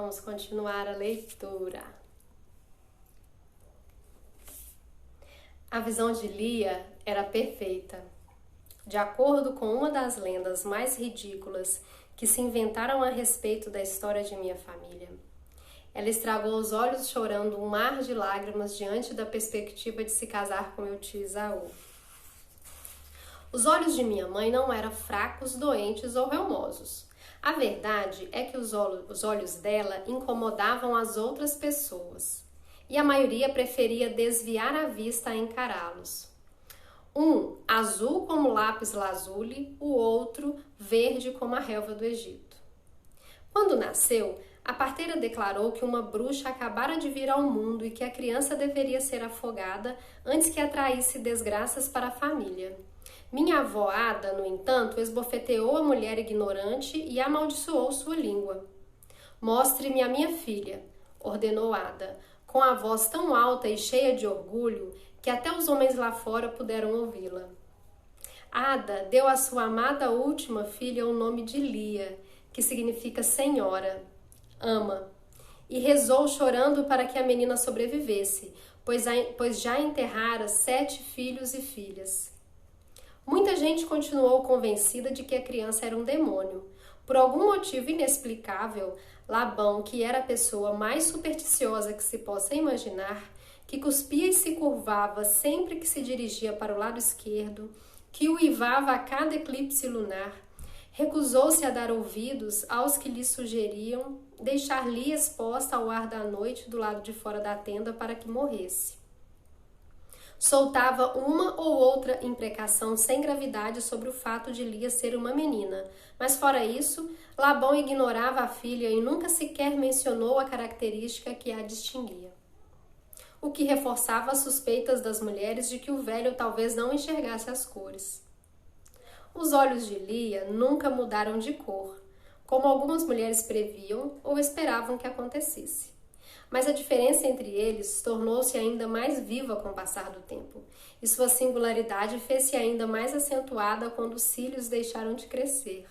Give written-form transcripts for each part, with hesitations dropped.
Vamos continuar a leitura. A visão de Lia era perfeita. De acordo com uma das lendas mais ridículas que se inventaram a respeito da história de minha família, ela estragou os olhos chorando um mar de lágrimas diante da perspectiva de se casar com meu tio Esaú. Os olhos de minha mãe não eram fracos, doentes ou reumosos. A verdade é que os olhos dela incomodavam as outras pessoas, e a maioria preferia desviar a vista a encará-los. Um azul como lápis lazuli, o outro verde como a relva do Egito. Quando nasceu, a parteira declarou que uma bruxa acabara de vir ao mundo e que a criança deveria ser afogada antes que atraísse desgraças para a família. Minha avó Ada, no entanto, esbofeteou a mulher ignorante e amaldiçoou sua língua. Mostre-me a minha filha, ordenou Ada, com a voz tão alta e cheia de orgulho que até os homens lá fora puderam ouvi-la. Ada deu à ssua amada última filha o nome de Lia, que significa senhora, ama, e rezou chorando para que a menina sobrevivesse, pois já enterrara 7 filhos e filhas. Muita gente continuou convencida de que a criança era um demônio. Por algum motivo inexplicável, Labão, que era a pessoa mais supersticiosa que se possa imaginar, que cuspia e se curvava sempre que se dirigia para o lado esquerdo, que uivava a cada eclipse lunar, recusou-se a dar ouvidos aos que lhe sugeriam deixar Lia exposta ao ar da noite do lado de fora da tenda para que morresse. Soltava uma ou outra imprecação sem gravidade sobre o fato de Lia ser uma menina, mas fora isso, Labão ignorava a filha e nunca sequer mencionou a característica que a distinguia. O que reforçava as suspeitas das mulheres de que o velho talvez não enxergasse as cores. Os olhos de Lia nunca mudaram de cor, como algumas mulheres previam ou esperavam que acontecesse. Mas a diferença entre eles tornou-se ainda mais viva com o passar do tempo, e sua singularidade fez-se ainda mais acentuada quando os cílios deixaram de crescer.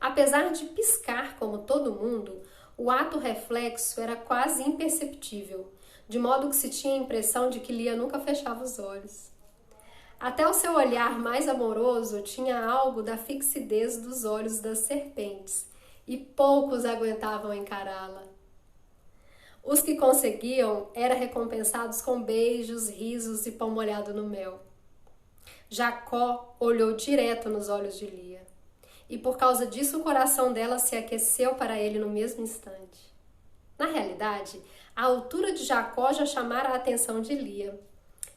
Apesar de piscar como todo mundo, o ato reflexo era quase imperceptível, de modo que se tinha a impressão de que Lia nunca fechava os olhos. Até o seu olhar mais amoroso tinha algo da fixidez dos olhos das serpentes, e poucos aguentavam encará-la. Os que conseguiam eram recompensados com beijos, risos e pão molhado no mel. Jacó olhou direto nos olhos de Lia, e por causa disso o coração dela se aqueceu para ele no mesmo instante. Na realidade, a altura de Jacó já chamara a atenção de Lia.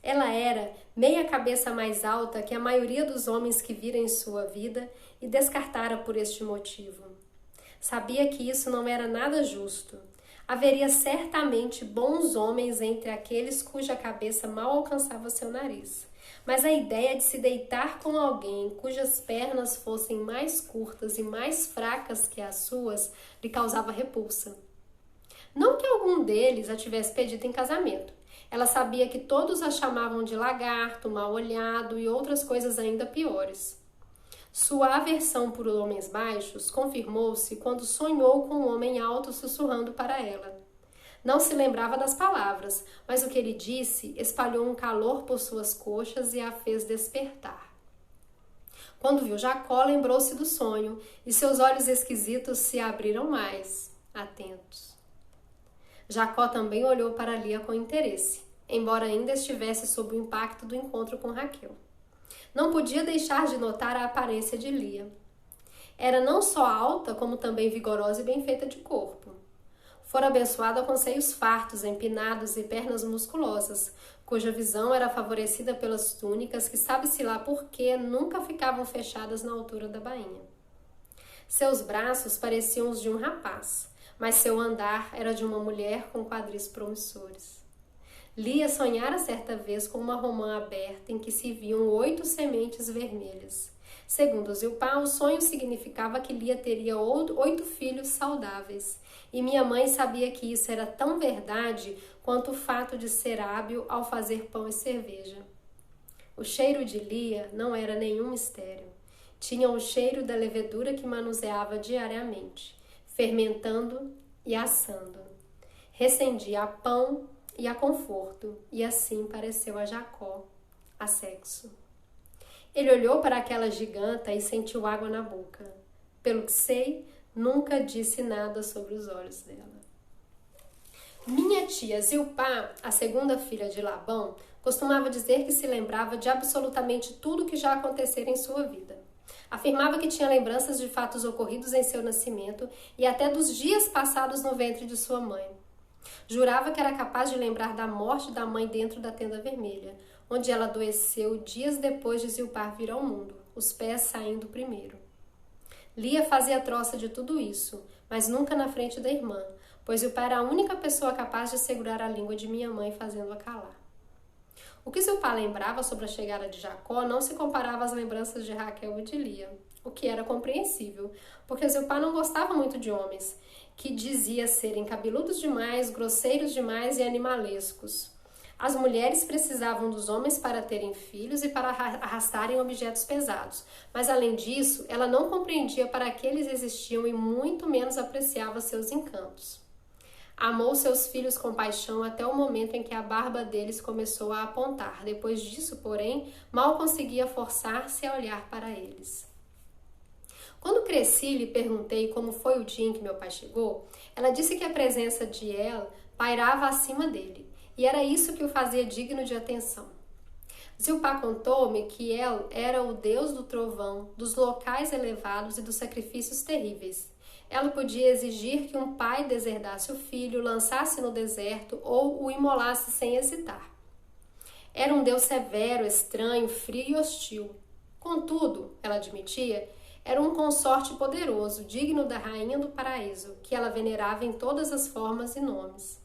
Ela era meia cabeça mais alta que a maioria dos homens que vira em sua vida e descartara por este motivo. Sabia que isso não era nada justo. Haveria certamente bons homens entre aqueles cuja cabeça mal alcançava seu nariz. Mas a ideia de se deitar com alguém cujas pernas fossem mais curtas e mais fracas que as suas lhe causava repulsa. Não que algum deles a tivesse pedido em casamento. Ela sabia que todos a chamavam de lagarto, mal-olhado e outras coisas ainda piores. Sua aversão por homens baixos confirmou-se quando sonhou com um homem alto sussurrando para ela. Não se lembrava das palavras, mas o que ele disse espalhou um calor por suas coxas e a fez despertar. Quando viu Jacó, lembrou-se do sonho e seus olhos esquisitos se abriram mais, atentos. Jacó também olhou para Lia com interesse, embora ainda estivesse sob o impacto do encontro com Raquel. Não podia deixar de notar a aparência de Lia. Era não só alta, como também vigorosa e bem feita de corpo. Fora abençoada com seios fartos, empinados e pernas musculosas, cuja visão era favorecida pelas túnicas que sabe-se lá por quê nunca ficavam fechadas na altura da bainha. Seus braços pareciam os de um rapaz, mas seu andar era de uma mulher com quadris promissores. Lia sonhara certa vez com uma romã aberta em que se viam 8 sementes vermelhas. Segundo Zilpá, o sonho significava que Lia teria 8 filhos saudáveis. E minha mãe sabia que isso era tão verdade quanto o fato de ser hábil ao fazer pão e cerveja. O cheiro de Lia não era nenhum mistério. Tinha o cheiro da levedura que manuseava diariamente. fermentando e assando. Recendia a pão e a conforto, e assim pareceu a Jacó, a sexo. Ele olhou para aquela giganta e sentiu água na boca. Pelo que sei, nunca disse nada sobre os olhos dela. Minha tia Zilpá, a segunda filha de Labão, costumava dizer que se lembrava de absolutamente tudo que já acontecera em sua vida. Afirmava que tinha lembranças de fatos ocorridos em seu nascimento e até dos dias passados no ventre de sua mãe. Jurava que era capaz de lembrar da morte da mãe dentro da tenda vermelha, onde ela adoeceu dias depois de Zilpá vir ao mundo, os pés saindo primeiro. Lia fazia troça de tudo isso, mas nunca na frente da irmã, pois Zilpá era a única pessoa capaz de segurar a língua de minha mãe fazendo-a calar. O que Zilpá lembrava sobre a chegada de Jacó não se comparava às lembranças de Raquel e de Lia, o que era compreensível, porque Zilpá não gostava muito de homens, que dizia serem cabeludos demais, grosseiros demais e animalescos. As mulheres precisavam dos homens para terem filhos e para arrastarem objetos pesados, mas além disso, ela não compreendia para que eles existiam e muito menos apreciava seus encantos. Amou seus filhos com paixão até o momento em que a barba deles começou a apontar. Depois disso, porém, mal conseguia forçar-se a olhar para eles. Quando cresci, lhe perguntei como foi o dia em que meu pai chegou. Ela disse que a presença de El pairava acima dele, e era isso que o fazia digno de atenção. Zilpá contou-me que El era o deus do trovão, dos locais elevados e dos sacrifícios terríveis. Ela podia exigir que um pai deserdasse o filho, lançasse no deserto ou o imolasse sem hesitar. Era um deus severo, estranho, frio e hostil. Contudo, ela admitia, era um consorte poderoso, digno da rainha do paraíso, que ela venerava em todas as formas e nomes.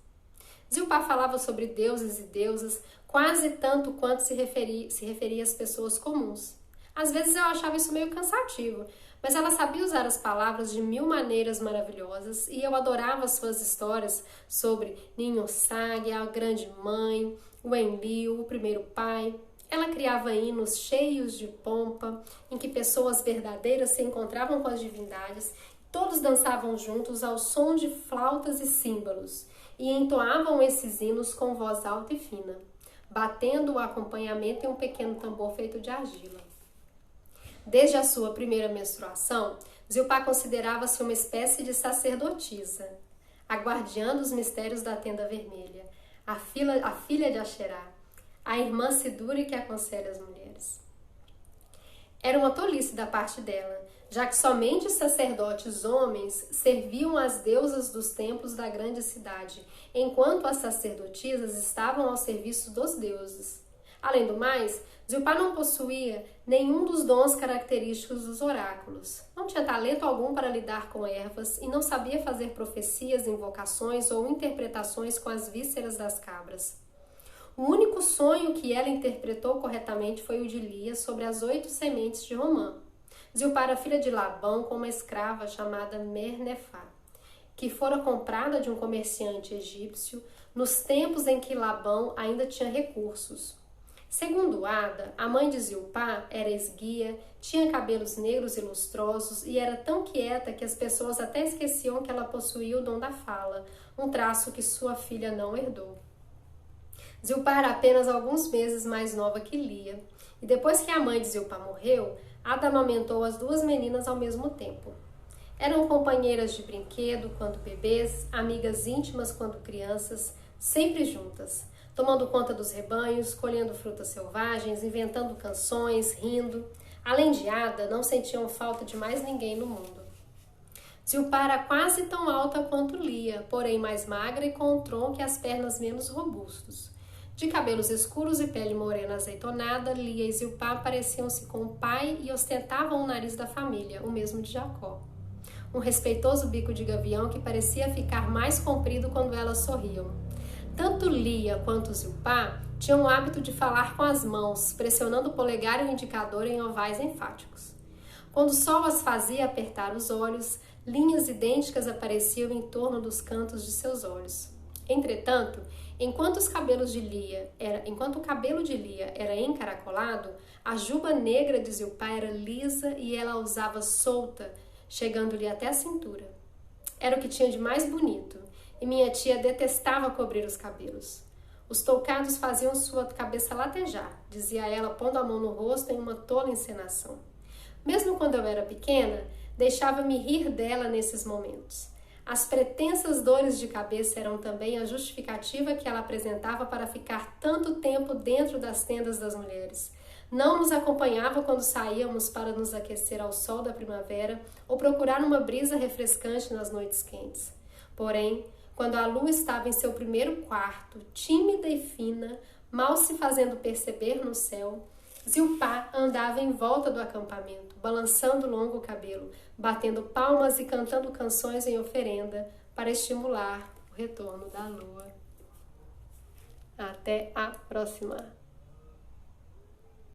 Zilpá falava sobre deuses e deusas quase tanto quanto se referia às pessoas comuns. Às vezes eu achava isso meio cansativo, mas ela sabia usar as palavras de mil maneiras maravilhosas e eu adorava suas histórias sobre Ninhursag, a grande mãe, o Enlil, o primeiro pai. Ela criava hinos cheios de pompa, em que pessoas verdadeiras se encontravam com as divindades, todos dançavam juntos ao som de flautas e símbolos, e entoavam esses hinos com voz alta e fina, batendo o acompanhamento em um pequeno tambor feito de argila. Desde a sua primeira menstruação, Zilpá considerava-se uma espécie de sacerdotisa, a guardiã dos mistérios da tenda vermelha, a filha de Asherá, a irmã Siduri que aconselha as mulheres. Era uma tolice da parte dela, já que somente os sacerdotes homens serviam às deusas dos templos da grande cidade, enquanto as sacerdotisas estavam ao serviço dos deuses. Além do mais, Zilpá não possuía nenhum dos dons característicos dos oráculos. Não tinha talento algum para lidar com ervas e não sabia fazer profecias, invocações ou interpretações com as vísceras das cabras. O único sonho que ela interpretou corretamente foi o de Lia sobre as 8 sementes de romã. Zilpá era filha de Labão com uma escrava chamada Mernefá, que fora comprada de um comerciante egípcio nos tempos em que Labão ainda tinha recursos. Segundo Ada, a mãe de Zilpá era esguia, tinha cabelos negros e lustrosos e era tão quieta que as pessoas até esqueciam que ela possuía o dom da fala, um traço que sua filha não herdou. Zilpá era apenas alguns meses mais nova que Lia, e depois que a mãe de Zilpá morreu, Ada amamentou as 2 meninas ao mesmo tempo. Eram companheiras de brinquedo quando bebês, amigas íntimas quando crianças, sempre juntas, tomando conta dos rebanhos, colhendo frutas selvagens, inventando canções, rindo. Além de Ada, não sentiam falta de mais ninguém no mundo. Zilpá era quase tão alta quanto Lia, porém mais magra e com um tronco e as pernas menos robustos. De cabelos escuros e pele morena azeitonada, Lia e Zilpá pareciam-se com o pai e ostentavam o nariz da família, o mesmo de Jacó. Um respeitoso bico de gavião que parecia ficar mais comprido quando elas sorriam. Tanto Lia quanto Zilpá tinham o hábito de falar com as mãos, pressionando o polegar e o indicador em ovais enfáticos. Quando o sol as fazia apertar os olhos, linhas idênticas apareciam em torno dos cantos de seus olhos. Entretanto, enquanto o cabelo de Lia era encaracolado, a juba negra de Zilpá era lisa e ela a usava solta, chegando-lhe até a cintura. Era o que tinha de mais bonito, e minha tia detestava cobrir os cabelos. Os toucados faziam sua cabeça latejar, dizia ela, pondo a mão no rosto em uma tola encenação. Mesmo quando eu era pequena, deixava-me rir dela nesses momentos. As pretensas dores de cabeça eram também a justificativa que ela apresentava para ficar tanto tempo dentro das tendas das mulheres. Não nos acompanhava quando saíamos para nos aquecer ao sol da primavera ou procurar uma brisa refrescante nas noites quentes. Porém, quando a lua estava em seu primeiro quarto, tímida e fina, mal se fazendo perceber no céu, Zilpá andava em volta do acampamento, balançando o longo cabelo, batendo palmas e cantando canções em oferenda para estimular o retorno da lua. Até a próxima!